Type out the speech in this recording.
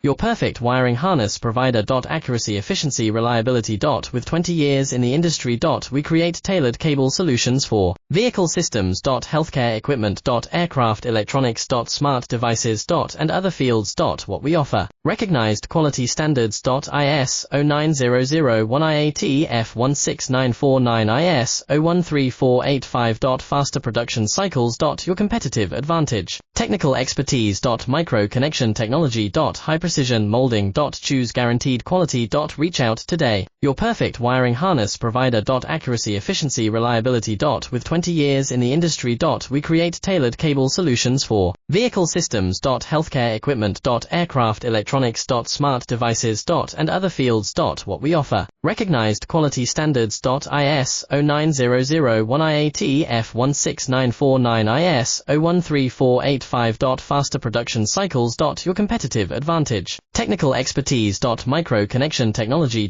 Your perfect wiring harness provider. Accuracy, efficiency, reliability. With 20 years in the industry. We create tailored cable solutions for vehicle systems. Healthcare equipment. Aircraft electronics. Smart devices. And other fields. What we offer. Recognized quality standards. ISO 9001 IATF 16949 ISO 13485. Faster production cycles. Your competitive advantage. Technical expertise. Micro-connection technology. High precision molding. Choose guaranteed quality. Reach out today. Your perfect wiring harness provider. Accuracy, efficiency, reliability. With 20 years in the industry. We create tailored cable solutions for vehicle systems. Healthcare equipment. Aircraft electronics. Smart devices. And other fields. What we offer. Recognized quality standards. ISO 9001 IATF 16949 ISO 13485. Faster production cycles. Your competitive advantage. Technical expertise. Micro-connection technology.